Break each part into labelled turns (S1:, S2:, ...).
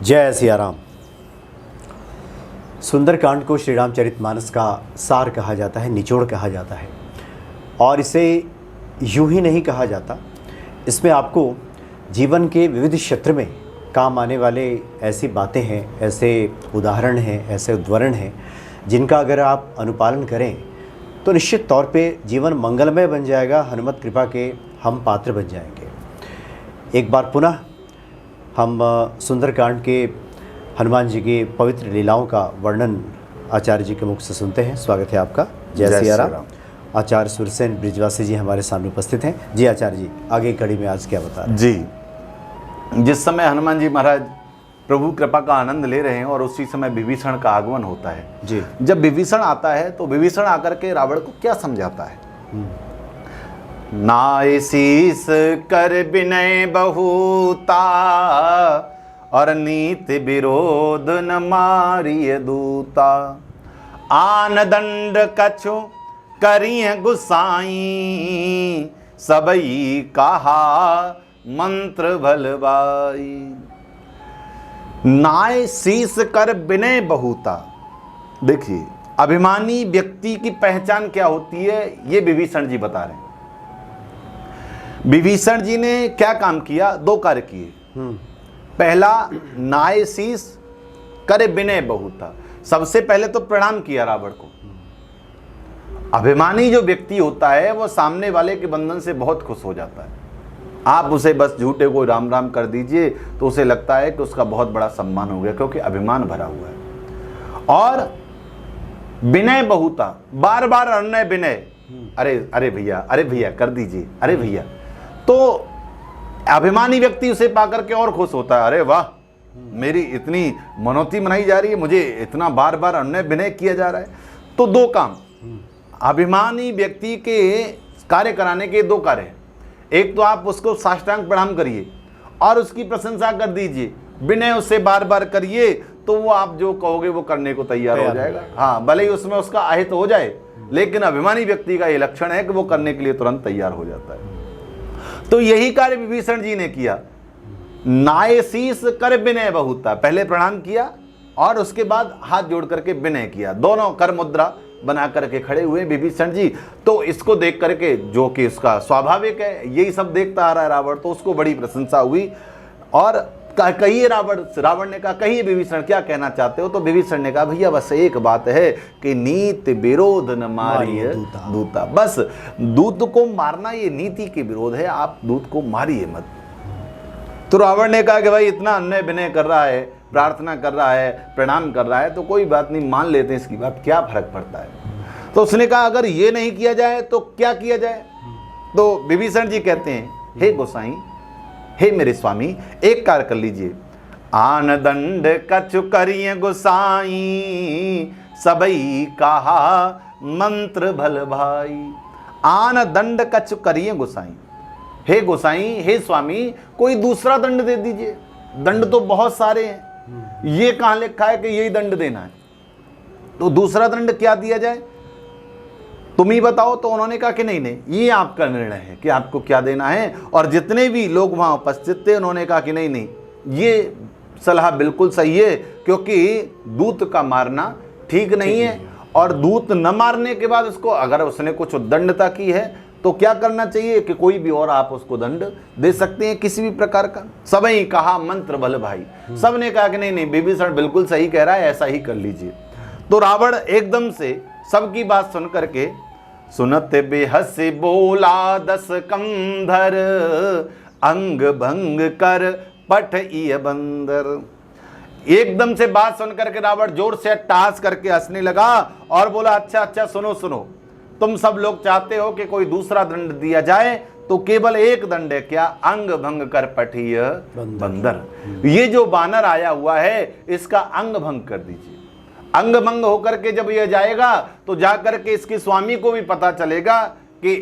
S1: जय सिया राम। सुंदरकांड को श्री रामचरितमानस का सार कहा जाता है, निचोड़ कहा जाता है। और इसे यूं ही नहीं कहा जाता, इसमें आपको जीवन के विविध क्षेत्र में काम आने वाले ऐसी बातें हैं, ऐसे उदाहरण हैं, ऐसे उद्धरण हैं जिनका अगर आप अनुपालन करें तो निश्चित तौर पे जीवन मंगलमय बन जाएगा। हनुमत कृपा के हम पात्र बन जाएंगे। एक बार पुनः हम सुंदरकांड के हनुमान जी की पवित्र लीलाओं का वर्णन आचार्य जी के मुख से सुनते हैं। स्वागत है आपका। जय सिया राम। आचार्य सुरसेन ब्रिजवासी जी हमारे सामने उपस्थित हैं। जी आचार्य जी, आगे कड़ी में आज क्या बता रहे हैं?
S2: जी, जिस समय हनुमान जी महाराज प्रभु कृपा का आनंद ले रहे हैं और उसी समय विभीषण का आगमन होता है।
S1: जी,
S2: जब विभीषण आता है तो विभीषण आकर के रावण को क्या समझाता है? नाय शीस कर विनय बहुता और नीति विरोध न मारिय दूता। आन दंड कछु करिय गुसाई सबई कहा मंत्र भलवाई। नाय शीस कर विनय बहुता। देखिए, अभिमानी व्यक्ति की पहचान क्या होती है ये विभीषण जी बता रहे हैं। विभीषण जी ने क्या काम किया? दो कार्य किए। पहला, नाय शीस कर विनय बहुता। सबसे पहले तो प्रणाम किया रावण को। अभिमानी जो व्यक्ति होता है वो सामने वाले के बंधन से बहुत खुश हो जाता है। आप उसे बस झूठे को राम राम कर दीजिए तो उसे लगता है कि उसका बहुत बड़ा सम्मान हो गया, क्योंकि अभिमान भरा हुआ है। और विनय बहुता, बार बार अन्य विनय, अरे भैया कर दीजिए, अरे भैया। तो अभिमानी व्यक्ति उसे पाकर के और खुश होता है। अरे वाह, मेरी इतनी मनौती मनाई जा रही है, मुझे इतना बार बार अन्य विनय किया जा रहा है। तो दो काम, अभिमानी व्यक्ति के कार्य कराने के दो कार्य। एक तो आप उसको साष्टांग प्रणाम करिए और उसकी प्रशंसा कर दीजिए, विनय उससे बार बार करिए, तो वो आप जो कहोगे वो करने को तैयार हो जाएगा। हाँ, भले ही उसमें उसका अहित हो जाए, लेकिन अभिमानी व्यक्ति का ये लक्षण है कि वो करने के लिए तुरंत तैयार हो जाता है। तो यही कार्य विभीषण जी ने किया। नाय शीस कर विनय बहुता, पहले प्रणाम किया और उसके बाद हाथ जोड़ करके विनय किया। दोनों कर मुद्रा बना करके खड़े हुए विभीषण जी। तो इसको देख करके, जो कि उसका स्वाभाविक है, यही सब देखता आ रहा है रावण, तो उसको बड़ी प्रशंसा हुई। और कहिए रावण ने कहा, कहिए विभीषण क्या कहना चाहते हो? तो विभीषण ने कहा, भैया बस एक बात है कि नीति विरोध न मारिए दूता। बस दूत को मारना ये नीति के विरोध है, आप दूत को मारिए मत। तो रावण ने कहा कि भाई इतना अन्य विनय कर रहा है, प्रार्थना कर रहा है, प्रणाम कर रहा है, तो कोई बात नहीं, मान लेते हैं इसकी बात, क्या फर्क पड़ता है। तो उसने कहा अगर ये नहीं किया जाए तो क्या किया जाए? तो विभीषण जी कहते हैं, हे गोसाई, हे मेरे स्वामी, एक कार्य कर लीजिए। आन दंड कछु करिए गोसाई सबई कहा मंत्र भल भाई। आन दंड कछु करिए गोसाई, हे गोसाई, हे स्वामी, कोई दूसरा दंड दे दीजिए। दंड तो बहुत सारे हैं, ये कहां लिखा है कि यही दंड देना है? तो दूसरा दंड क्या दिया जाए, तुम ही बताओ। तो उन्होंने कहा कि नहीं, ये आपका निर्णय है कि आपको क्या देना है। और जितने भी लोग वहां उपस्थित थे उन्होंने कहा कि नहीं, ये सलाह बिल्कुल सही है, क्योंकि दूत का मारना ठीक नहीं है। और दूत न मारने के बाद उसको, अगर उसने कुछ उद्दंडता की है तो क्या करना चाहिए कि कोई भी और आप उसको दंड दे सकते हैं किसी भी प्रकार का। सबने कहा मंत्र भल भाई, सबने कहा कि नहीं, विभीषण बिल्कुल सही कह रहा है, ऐसा ही कर लीजिए। तो रावण एकदम से सबकी बात सुन करके, सुनते बेहस बोला दस कंधर अंग भंग कर पठइय बंदर। एकदम से बात सुन करके रावण जोर से अट्टहास करके हंसने लगा और बोला, अच्छा सुनो, तुम सब लोग चाहते हो कि कोई दूसरा दंड दिया जाए, तो केवल एक दंड है, क्या? अंग भंग कर पठिय बंदर। ये जो बानर आया हुआ है इसका अंग भंग कर दीजिए। अंग भंग होकर के जब ये जाएगा तो जाकर के इसके स्वामी को भी पता चलेगा कि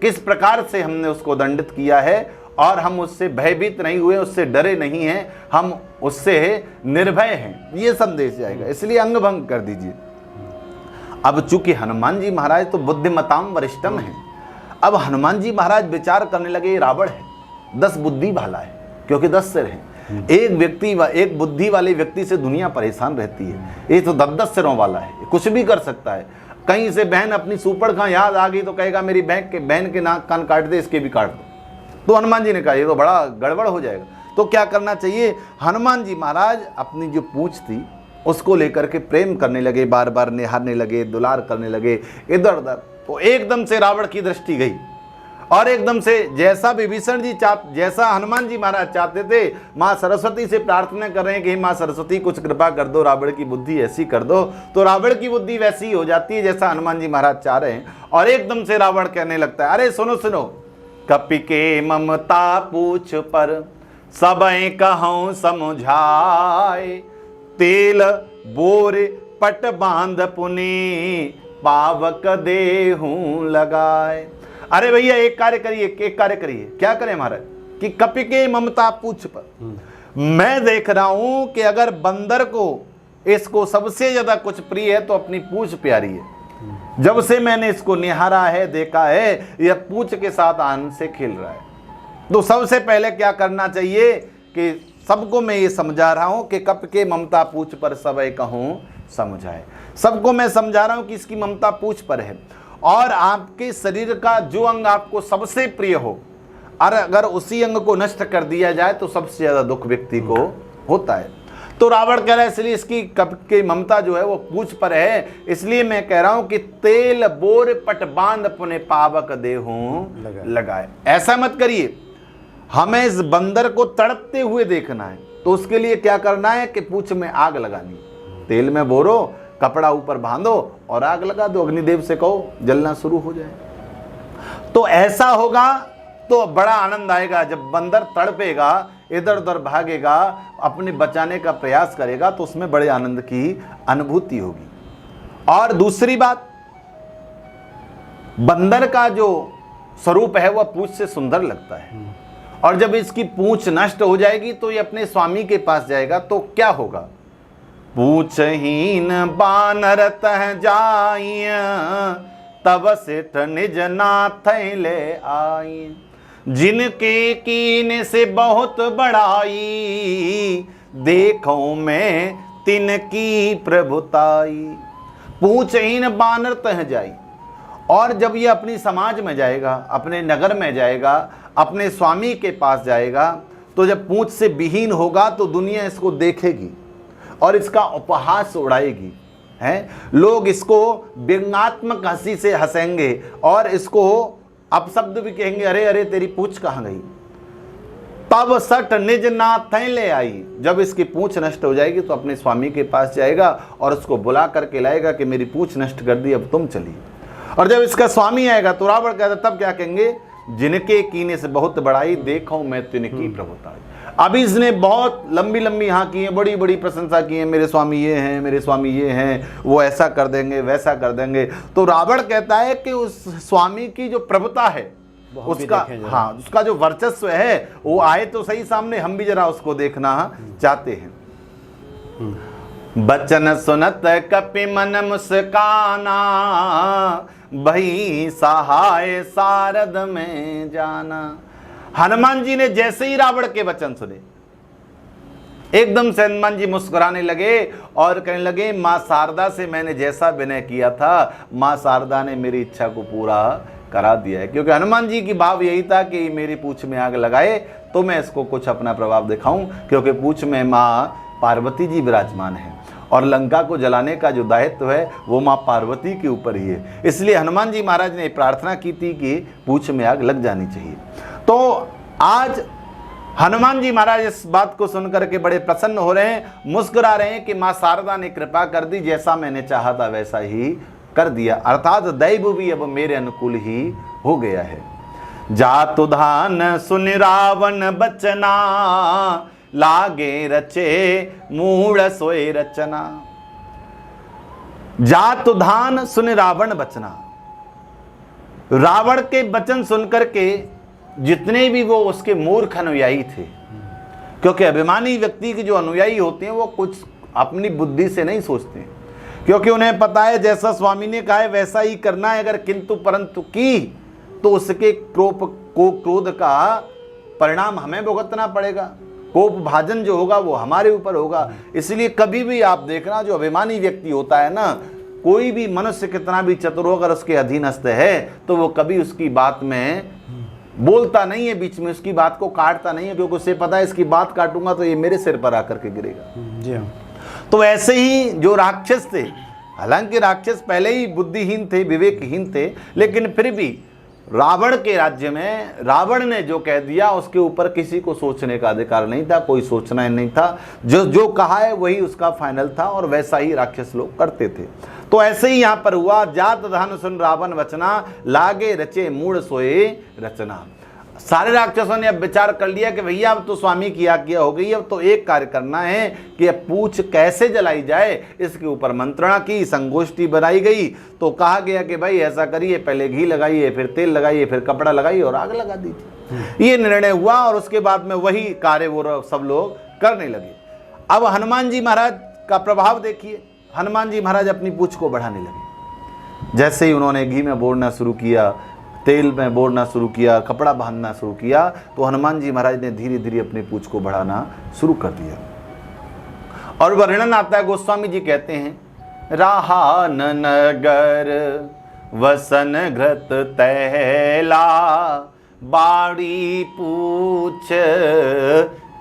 S2: किस प्रकार से हमने उसको दंडित किया है, और हम उससे भयभीत नहीं हुए, उससे डरे नहीं हैं, हम उससे निर्भय हैं, ये संदेश जाएगा। इसलिए अंग भंग कर दीजिए। अब चूंकि हनुमान जी महाराज तो बुद्धिमताम वरिष्ठम है, अब हनुमान जी महाराज विचार करने लगे, रावण है 10 बुद्धि भाला है, क्योंकि 10 सिर हैं, एक व्यक्ति एक बुद्धि वाले व्यक्ति से दुनिया परेशान रहती है। ये तो 10-10 सिरों वाला है, कुछ भी कर सकता है। कहीं से बहन अपनी सुपड़ का याद आ गई तो कहेगा मेरी बहन के नाक कान काट दे, इसके भी काट दो। तो हनुमान जी ने कहा ये तो बड़ा गड़बड़ हो जाएगा। तो क्या करना चाहिए? हनुमान जी महाराज अपनी जो पूंछ थी उसको लेकर के प्रेम करने लगे, बार बार निहारने लगे, दुलार करने लगे इधर उधर। तो एकदम से रावण की दृष्टि गई और एकदम से जैसा विभीषण जी जैसा हनुमान जी महाराज चाहते थे, माँ सरस्वती से प्रार्थना कर रहे हैं कि माँ सरस्वती कुछ कृपा कर दो, रावण की बुद्धि ऐसी कर दो, तो रावण की बुद्धि वैसी हो जाती है जैसा हनुमान जी महाराज चाह रहे हैं। और एकदम से रावण कहने लगता है, अरे सुनो सुनो, कपि के ममता पूछ पर सबई कहूं समझाए, तेल बोर पट बांध पुनि पावक देहूं लगाए। अरे भैया एक कार्य करिए। क्या करें महाराज? कि कपि के ममता पूछ पर, मैं देख रहा हूं कि अगर बंदर को इसको सबसे ज्यादा कुछ प्रिय है तो अपनी पूंछ प्यारी है। जब से मैंने इसको निहारा है, देखा है, यह पूंछ के साथ आनंद से खेल रहा है। तो सबसे पहले क्या करना चाहिए कि सबको मैं ये समझा रहा हूं कि कप के ममता पूछ पर सबई कहूं समझाए। सबको मैं समझा रहा हूं कि इसकी ममता पूछ पर है, और आपके शरीर का जो अंग आपको सबसे प्रिय हो, और अगर उसी अंग को नष्ट कर दिया जाए तो सबसे ज्यादा दुख व्यक्ति को होता है। तो रावण कह रहा है इसलिए इसकी कप की ममता जो है वो पूछ पर है, इसलिए मैं कह रहा हूं कि तेल बोर पट बांध पुने पावक देहूं लगाए। ऐसा मत करिए, हमें इस बंदर को तड़पते हुए देखना है। तो उसके लिए क्या करना है कि पूंछ में आग लगानी, तेल में बोरो, कपड़ा ऊपर बांधो और आग लगा दो, अग्निदेव से कहो जलना शुरू हो जाए। तो ऐसा होगा तो बड़ा आनंद आएगा। जब बंदर तड़पेगा, इधर उधर भागेगा, अपने बचाने का प्रयास करेगा, तो उसमें बड़े आनंद की अनुभूति होगी। और दूसरी बात, बंदर का जो स्वरूप है वह पूंछ से सुंदर लगता है, और जब इसकी पूंछ नष्ट हो जाएगी तो ये अपने स्वामी के पास जाएगा। तो क्या होगा? पूंछहीन बानर तह जाइय, तब सिठ निज नाथ ले आई, जिनके कीन से बहुत बड़ाई, देखो मैं तिनकी प्रभुताई। पूंछहीन बानर तह जाई, और जब ये अपनी समाज में जाएगा, अपने नगर में जाएगा, अपने स्वामी के पास जाएगा, तो जब पूंछ से विहीन होगा तो दुनिया इसको देखेगी और इसका उपहास उड़ाएगी, हैं? लोग इसको व्यंग्यात्मक हंसी से हंसेंगे और इसको अपशब्द भी कहेंगे, अरे अरे तेरी पूंछ कहाँ गई। तब सट निज नाथ ले आई, जब इसकी पूंछ नष्ट हो जाएगी तो अपने स्वामी के पास जाएगा और उसको बुला करके लाएगा कि मेरी पूंछ नष्ट कर दी, अब तुम चलिए। और जब इसका स्वामी आएगा तो रावण कहता, तब क्या कहेंगे? जिनके कीने से बहुत बड़ाई, देखो मैं तिनकी प्रभुताई। अभी इसने बहुत लंबी लंबी यहाँ की है, बड़ी बड़ी प्रशंसा की है, मेरे स्वामी ये हैं, मेरे स्वामी ये हैं, वो ऐसा कर देंगे, वैसा कर देंगे। तो रावण कहता है कि उस स्वामी की जो प्रभुता है, उसका, हाँ, उसका जो वर्चस्व है वो आए तो सही सामने, हम भी जरा उसको देखना चाहते हैं। बचन सुनत कपि मन मुस्काना, भई सहाय सारद में जाना। हनुमान जी ने जैसे ही रावण के वचन सुने, एकदम से हनुमान जी मुस्कुराने लगे और कहने लगे, माँ शारदा से मैंने जैसा विनय किया था, माँ शारदा ने मेरी इच्छा को पूरा करा दिया है। क्योंकि हनुमान जी की भाव यही था कि मेरी पूंछ में आग लगाए तो मैं इसको कुछ अपना प्रभाव दिखाऊं, क्योंकि पूंछ में माँ पार्वती जी विराजमान है और लंका को जलाने का जो दायित्व है वो माँ पार्वती के ऊपर ही है। इसलिए हनुमान जी महाराज ने प्रार्थना की थी कि पूंछ में आग लग जानी चाहिए। तो आज हनुमान जी महाराज इस बात को सुनकर के बड़े प्रसन्न हो रहे हैं, मुस्कुरा रहे हैं कि माँ शारदा ने कृपा कर दी, जैसा मैंने चाहा था वैसा ही कर दिया, अर्थात दैव भी अब मेरे अनुकूल ही हो गया है। जातु धान सुन रावण बचना, लागे रचे मूढ़ सोए रचना। जातु धान सुन रावण बचना, रावण के वचन सुनकर के जितने भी वो उसके मूर्ख अनुयायी थे, क्योंकि अभिमानी व्यक्ति के जो अनुयायी होते हैं वो कुछ अपनी बुद्धि से नहीं सोचते, क्योंकि उन्हें पता है जैसा स्वामी ने कहा है वैसा ही करना है। अगर किंतु परंतु की तो उसके क्रोध का परिणाम हमें भुगतना पड़ेगा। कोप भाजन जो होगा वो हमारे ऊपर होगा। इसलिए कभी भी आप देखना, जो अभिमानी व्यक्ति होता है ना, कोई भी मनुष्य कितना भी चतुर हो, अगर उसके अधीनस्थ है तो वो कभी उसकी बात में बोलता नहीं है, बीच में उसकी बात को काटता नहीं है, क्योंकि उसे पता है इसकी बात काटूंगा तो ये मेरे सिर पर आकर के गिरेगा।
S1: जी हाँ।
S2: तो ऐसे ही जो राक्षस थे, हालांकि राक्षस पहले ही बुद्धिहीन थे, विवेकहीन थे, लेकिन फिर भी रावण के राज्य में रावण ने जो कह दिया उसके ऊपर किसी को सोचने का अधिकार नहीं था, कोई सोचना नहीं था। जो कहा है वही उसका फाइनल था, और वैसा ही राक्षस लोग करते थे। तो ऐसे ही यहां पर हुआ, जात धन सुन रावण वचना, लागे रचे मूढ़ सोए रचना। सारे राक्षसों ने अब विचार कर लिया कि भैया अब तो स्वामी की आज्ञा हो गई, अब तो एक कार्य करना है कि अब पूछ कैसे जलाई जाए, इसके ऊपर मंत्रणा की, संगोष्ठी बनाई गई। तो कहा गया कि भाई ऐसा करिए, पहले घी लगाइए, फिर तेल लगाइए, फिर कपड़ा लगाइए और आग लगा दीजिए। ये निर्णय हुआ, और उसके बाद में वही कार्य वो सब लोग करने लगे। अब हनुमान जी महाराज का प्रभाव देखिए। हनुमान जी महाराज अपनी पूछ को बढ़ाने लगे। जैसे ही उन्होंने घी में बोरना शुरू किया, तेल में बोरना शुरू किया, कपड़ा बांधना शुरू किया, तो हनुमान जी महाराज ने धीरे धीरे अपनी पूछ को बढ़ाना शुरू कर दिया। और वर्णन आता है, गोस्वामी जी कहते हैं, राहान नगर वसन घृत तैला, बाड़ी पूछ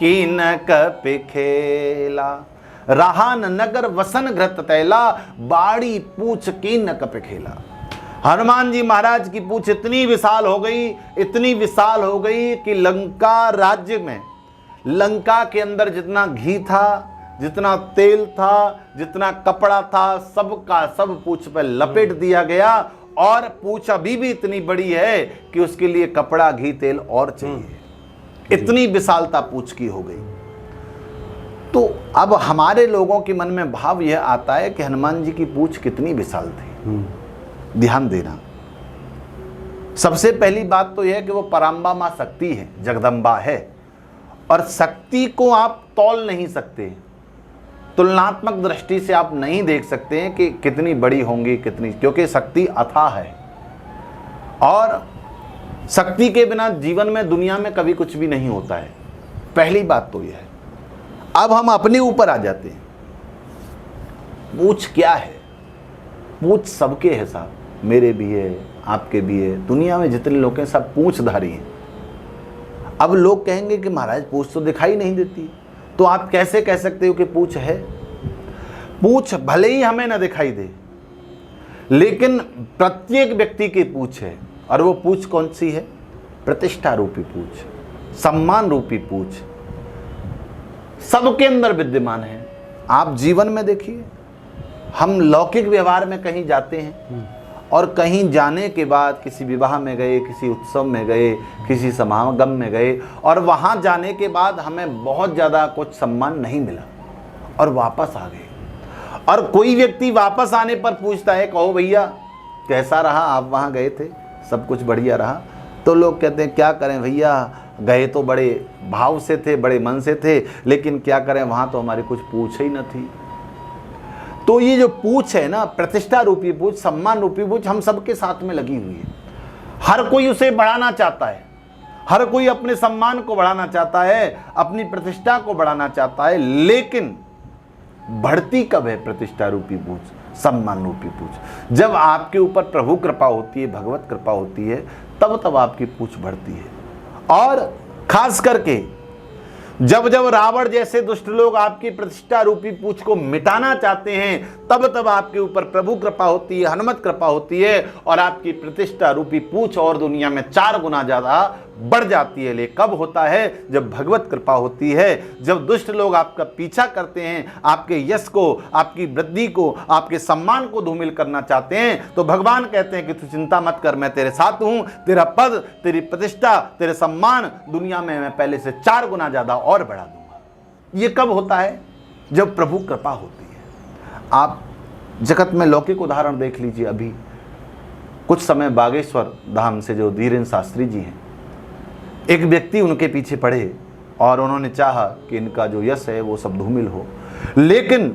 S2: कीन कपिखेला। राहान नगर वसन घृत तैला, बाड़ी पूछ कीन कपिखेला। हनुमान जी महाराज की पूंछ इतनी विशाल हो गई, इतनी विशाल हो गई कि लंका राज्य में, लंका के अंदर जितना घी था, जितना तेल था, जितना कपड़ा था, सब का सब पूंछ पर लपेट दिया गया। और पूंछ अभी भी इतनी बड़ी है कि उसके लिए कपड़ा, घी, तेल और चाहिए। इतनी विशालता पूंछ की हो गई। तो अब हमारे लोगों के मन में भाव यह आता है कि हनुमान जी की पूंछ कितनी विशाल थी। ध्यान देना, सबसे पहली बात तो यह है कि वो पराम्बा मां शक्ति है, जगदम्बा है, और शक्ति को आप तौल नहीं सकते, तुलनात्मक दृष्टि से आप नहीं देख सकते हैं कि कितनी बड़ी होंगी, कितनी, क्योंकि शक्ति अथाह है। और शक्ति के बिना जीवन में, दुनिया में कभी कुछ भी नहीं होता है। पहली बात तो यह है। अब हम अपने ऊपर आ जाते हैं। पूछ क्या है? पूछ सबके है साहब, मेरे भी है, आपके भी है, दुनिया में जितने लोग हैं सब पूंछधारी हैं। अब लोग कहेंगे कि महाराज पूंछ तो दिखाई नहीं देती, तो आप कैसे कह सकते हो कि पूंछ है? पूंछ भले ही हमें ना दिखाई दे, लेकिन प्रत्येक व्यक्ति की पूंछ है। और वो पूंछ कौन सी है? प्रतिष्ठा रूपी पूंछ, सम्मान रूपी पूंछ सबके अंदर विद्यमान है। आप जीवन में देखिए, हम लौकिक व्यवहार में कहीं जाते हैं, और कहीं जाने के बाद किसी विवाह में गए, किसी उत्सव में गए, किसी समागम में गए, और वहाँ जाने के बाद हमें बहुत ज़्यादा कुछ सम्मान नहीं मिला और वापस आ गए। और कोई व्यक्ति वापस आने पर पूछता है, कहो भैया कैसा रहा, आप वहाँ गए थे, सब कुछ बढ़िया रहा? तो लोग कहते हैं क्या करें भैया, गए तो बड़े भाव से थे, बड़े मन से थे, लेकिन क्या करें, वहाँ तो हमारी कुछ पूछ ही न थी। तो ये जो पूछ है ना, प्रतिष्ठा रूपी पूछ, सम्मान रूपी पूछ, हम सबके साथ में लगी हुई है। हर कोई उसे बढ़ाना चाहता है, हर कोई अपने सम्मान को बढ़ाना चाहता है, अपनी प्रतिष्ठा को बढ़ाना चाहता है, लेकिन बढ़ती कब है प्रतिष्ठा रूपी पूछ, सम्मान रूपी पूछ? जब आपके ऊपर प्रभु कृपा होती है, भगवत कृपा होती है, तब आपकी पूछ बढ़ती है। और खास करके जब जब रावण जैसे दुष्ट लोग आपकी प्रतिष्ठा रूपी पूछ को मिटाना चाहते हैं, तब आपके ऊपर प्रभु कृपा होती है, हनुमत कृपा होती है, और आपकी प्रतिष्ठा रूपी पूछ और दुनिया में 4 गुना ज्यादा बढ़ जाती है। ले कब होता है? जब भगवत कृपा होती है। जब दुष्ट लोग आपका पीछा करते हैं, आपके यश को, आपकी वृद्धि को, आपके सम्मान को धूमिल करना चाहते हैं, तो भगवान कहते हैं कि तू चिंता मत कर, मैं तेरे साथ हूं, तेरा पद, तेरी प्रतिष्ठा, तेरे सम्मान दुनिया में मैं पहले से 4 गुना ज्यादा और बढ़ा दूंगा। ये कब होता है? जब प्रभु कृपा होती है। आप जगत में लौकिक उदाहरण देख लीजिए। अभी कुछ समय बागेश्वर धाम से जो धीरेन्द्र शास्त्री जी हैं, एक व्यक्ति उनके पीछे पड़े और उन्होंने चाहा कि इनका जो यश है वो सब धूमिल हो, लेकिन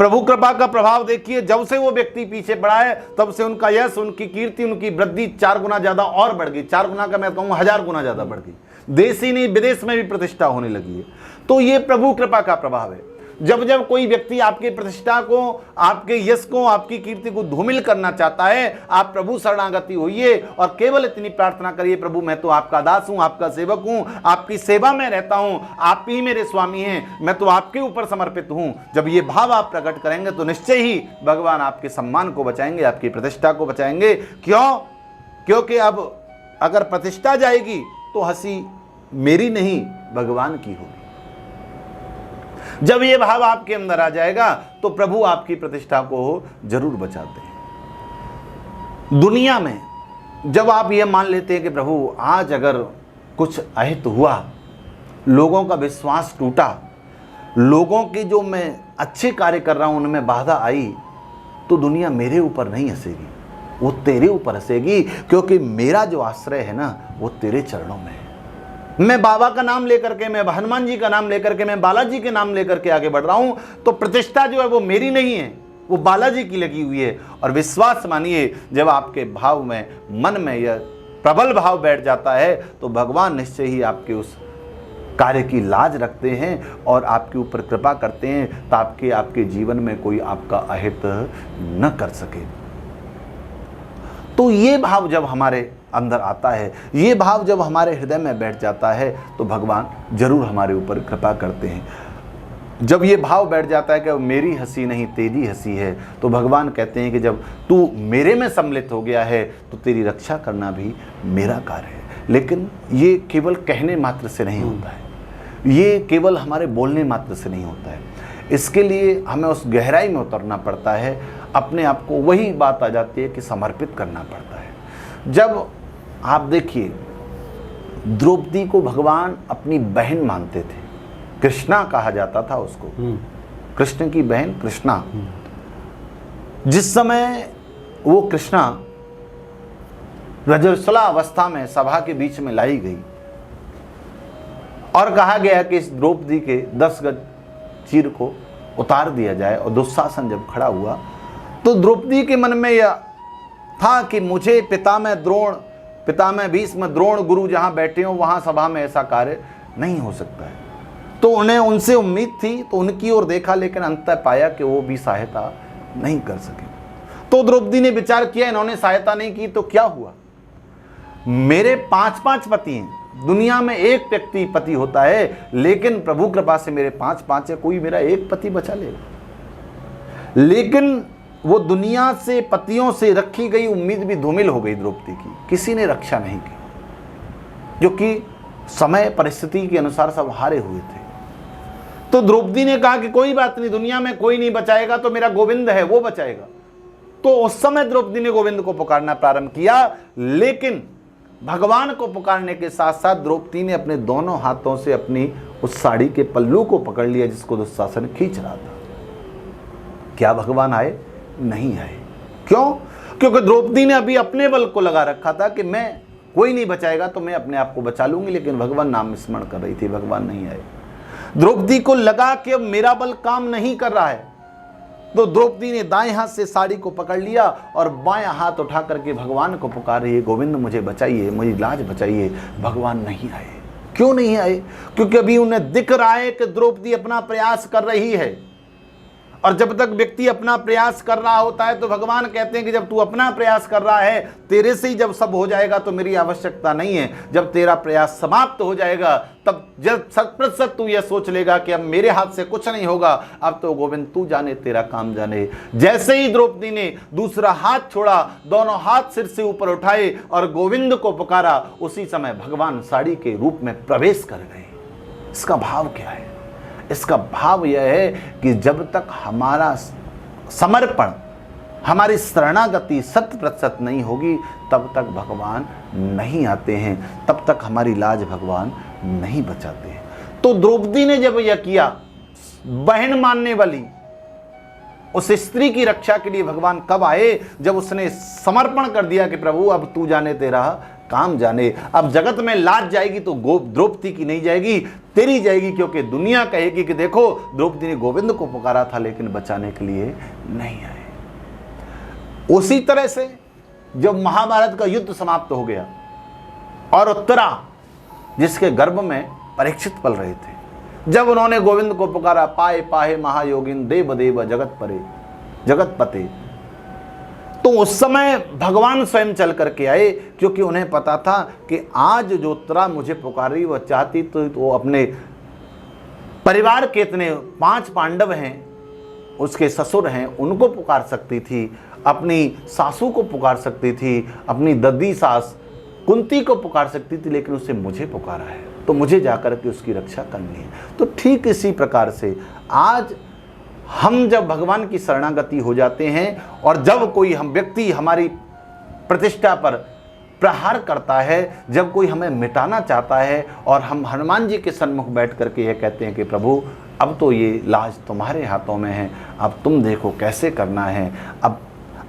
S2: प्रभु कृपा का प्रभाव देखिए, जब से वो व्यक्ति पीछे पड़ा है तब से उनका यश, उनकी कीर्ति, उनकी वृद्धि 4 गुना ज्यादा और बढ़ गई। 4 गुना का मैं कहूँ 1000 गुना ज्यादा बढ़ गई। देश ही नहीं विदेश में भी प्रतिष्ठा होने लगी है। तो ये प्रभु कृपा का प्रभाव है। जब जब कोई व्यक्ति आपकी प्रतिष्ठा को, आपके यश को, आपकी कीर्ति को धूमिल करना चाहता है, आप प्रभु शरणागति होइए और केवल इतनी प्रार्थना करिए, प्रभु मैं तो आपका दास हूं, आपका सेवक हूं, आपकी सेवा में रहता हूं, आप ही मेरे स्वामी हैं, मैं तो आपके ऊपर समर्पित हूं। जब ये भाव आप प्रकट करेंगे तो निश्चय ही भगवान आपके सम्मान को बचाएंगे, आपकी प्रतिष्ठा को बचाएंगे। क्यों? क्योंकि अब अगर प्रतिष्ठा जाएगी तो हंसी मेरी नहीं भगवान की होगी। जब ये भाव आपके अंदर आ जाएगा तो प्रभु आपकी प्रतिष्ठा को जरूर बचाते हैं। दुनिया में जब आप ये मान लेते हैं कि प्रभु आज अगर कुछ अहित हुआ, लोगों का विश्वास टूटा, लोगों की जो मैं अच्छे कार्य कर रहा हूं उनमें बाधा आई, तो दुनिया मेरे ऊपर नहीं हंसेगी, वो तेरे ऊपर हंसेगी, क्योंकि मेरा जो आश्रय है ना वो तेरे चरणों में है। मैं बाबा का नाम लेकर के, मैं हनुमान जी का नाम लेकर के, मैं बालाजी के नाम लेकर के आगे बढ़ रहा हूं, तो प्रतिष्ठा जो है वो मेरी नहीं है, वो बालाजी की लगी हुई है। और विश्वास मानिए, जब आपके भाव में, मन में यह प्रबल भाव बैठ जाता है तो भगवान निश्चय ही आपके उस कार्य की लाज रखते हैं और आपके ऊपर कृपा करते हैं, ताकि आपके जीवन में कोई आपका अहित न कर सके। तो ये भाव जब हमारे अंदर आता है, ये भाव जब हमारे हृदय में बैठ जाता है, तो भगवान जरूर हमारे ऊपर कृपा करते हैं। जब ये भाव बैठ जाता है कि मेरी हंसी नहीं तेरी हंसी है, तो भगवान कहते हैं कि जब तू मेरे में सम्मिलित हो गया है तो तेरी रक्षा करना भी मेरा कार्य है। लेकिन ये केवल कहने मात्र से नहीं होता है, ये केवल हमारे बोलने मात्र से नहीं होता है। इसके लिए हमें उस गहराई में उतरना पड़ता है, अपने आप को, वही बात आ जाती है कि समर्पित करना पड़ता है। जब आप देखिए, द्रौपदी को भगवान अपनी बहन मानते थे, कृष्णा कहा जाता था उसको, कृष्ण की बहन कृष्णा। जिस समय वो कृष्णा रजस्वला अवस्था में सभा के बीच में लाई गई और कहा गया कि इस द्रौपदी के 10 गज चीर को उतार दिया जाए, और दुशासन जब खड़ा हुआ तो द्रौपदी के मन में यह था कि मुझे पितामह भीष्म, द्रोण गुरु जहां बैठे हो वहां सभा में ऐसा कार्य नहीं हो सकता है। तो उन्हें उनसे उम्मीद थी, तो उनकी ओर देखा, लेकिन अंततः पाया कि वो भी सहायता नहीं कर सके। तो द्रौपदी ने विचार किया, इन्होंने सहायता नहीं की तो क्या हुआ, मेरे 5 पति हैं, दुनिया में एक व्यक्ति पति होता है, लेकिन प्रभु कृपा से मेरे 5 है, कोई मेरा एक पति बचा लेगा। लेकिन वो दुनिया से, पतियों से रखी गई उम्मीद भी धूमिल हो गई द्रौपदी की, किसी ने रक्षा नहीं की, जो कि समय परिस्थिति के अनुसार सब हारे हुए थे। तो द्रौपदी ने कहा कि कोई बात नहीं, दुनिया में कोई नहीं बचाएगा तो मेरा गोविंद है, वो बचाएगा। तो उस समय द्रौपदी ने गोविंद को पुकारना प्रारंभ किया, लेकिन भगवान को पुकारने के साथ साथ द्रौपदी ने अपने दोनों हाथों से अपनी उस साड़ी के पल्लू को पकड़ लिया जिसको दुशासन खींच रहा था। क्या भगवान आए? नहीं आए। क्यों? क्योंकि द्रौपदी ने अभी अपने बल को लगा रखा था कि मैं, कोई नहीं बचाएगा तो मैं अपने आप को बचा लूंगी, लेकिन भगवान नाम स्मरण कर रही थी, भगवान नहीं आए। द्रौपदी को लगा कि अब मेरा बल काम नहीं कर रहा है, तो द्रौपदी ने दाएं हाथ से साड़ी को पकड़ लिया और बायां हाथ उठा करके भगवान को पुकार रही है, गोविंद मुझे बचाइए, मुझे लाज बचाइए। भगवान नहीं आए। क्यों नहीं आए? क्योंकि अभी उन्हें दिख रहा है कि द्रौपदी अपना प्रयास कर रही है, और जब तक व्यक्ति अपना प्रयास कर रहा होता है तो भगवान कहते हैं कि जब तू अपना प्रयास कर रहा है, तेरे से ही जब सब हो जाएगा तो मेरी आवश्यकता नहीं है। जब तेरा प्रयास समाप्त हो जाएगा तब जब 100% तू यह सोच लेगा कि अब मेरे हाथ से कुछ नहीं होगा, अब तो गोविंद तू जाने, तेरा काम जाने। जैसे ही द्रौपदी ने दूसरा हाथ छोड़ा, दोनों हाथ सिर से ऊपर उठाए और गोविंद को पुकारा, उसी समय भगवान साड़ी के रूप में प्रवेश कर गए। इसका भाव क्या है? इसका भाव यह है कि जब तक हमारा समर्पण, हमारी शरणागति 100% नहीं होगी, तब तक भगवान नहीं आते हैं, तब तक हमारी लाज भगवान नहीं बचाते हैं। तो द्रौपदी ने जब यह किया, बहन मानने वाली उस स्त्री की रक्षा के लिए भगवान कब आए? जब उसने समर्पण कर दिया कि प्रभु अब तू जाने, तेरा काम जाने। अब जगत में लाज जाएगी तो द्रौपदी की नहीं जाएगी, तेरी जाएगी, क्योंकि दुनिया कहेगी कि देखो द्रौपदी ने गोविंद को पुकारा था लेकिन बचाने के लिए नहीं आए। उसी तरह से जब महाभारत का युद्ध समाप्त हो गया और उत्तरा जिसके गर्भ में परीक्षित पल रहे थे, जब उन्होंने गोविंद को पुकारा, पाए पाहे महायोगिन देव देव जगत परे जगत पते, तो उस समय भगवान स्वयं चल करके आए, क्योंकि उन्हें पता था कि आज जो उत्तरा मुझे पुकारी वह चाहती तो वो अपने परिवार के इतने 5 पांडव हैं, उसके ससुर हैं, उनको पुकार सकती थी, अपनी सासू को पुकार सकती थी, अपनी दद्दी सास कुंती को पुकार सकती थी, लेकिन उससे मुझे पुकारा है तो मुझे जाकर के उसकी रक्षा करनी है। तो ठीक इसी प्रकार से आज हम जब भगवान की शरणागति हो जाते हैं और जब कोई हम व्यक्ति हमारी प्रतिष्ठा पर प्रहार करता है, जब कोई हमें मिटाना चाहता है और हम हनुमान जी के सन्मुख बैठ करके यह कहते हैं कि प्रभु अब तो ये लाज तुम्हारे हाथों में है, अब तुम देखो कैसे करना है, अब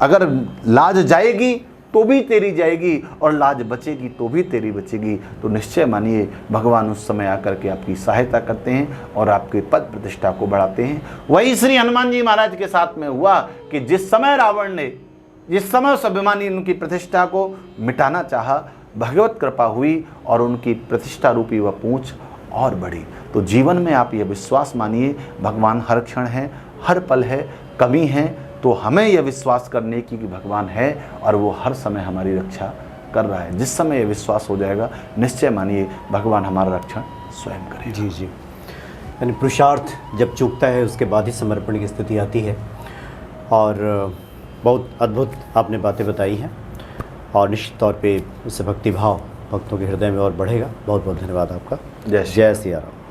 S2: अगर लाज जाएगी तो भी तेरी जाएगी और लाज बचेगी तो भी तेरी बचेगी, तो निश्चय मानिए भगवान उस समय आकर के आपकी सहायता करते हैं और आपके पद प्रतिष्ठा को बढ़ाते हैं। वही श्री हनुमान जी महाराज के साथ में हुआ कि जिस समय रावण ने, जिस समय उस अभिमानी उनकी प्रतिष्ठा को मिटाना चाहा, भगवत कृपा हुई और उनकी प्रतिष्ठा रूपी वह पूंछ और बढ़ी। तो जीवन में आप यह विश्वास मानिए भगवान हर क्षण है, हर पल है, कभी हैं तो हमें यह विश्वास करने की कि भगवान है और वो हर समय हमारी रक्षा कर रहा है। जिस समय यह विश्वास हो जाएगा निश्चय मानिए भगवान हमारा रक्षण स्वयं करेगा।
S1: जी जी, यानी पुरुषार्थ जब चूकता है उसके बाद ही समर्पण की स्थिति आती है। और बहुत अद्भुत आपने बातें बताई हैं और निश्चित तौर पे उससे भक्तिभाव भक्तों के हृदय में और बढ़ेगा। बहुत बहुत धन्यवाद आपका।
S2: जय
S1: जय सिया राम।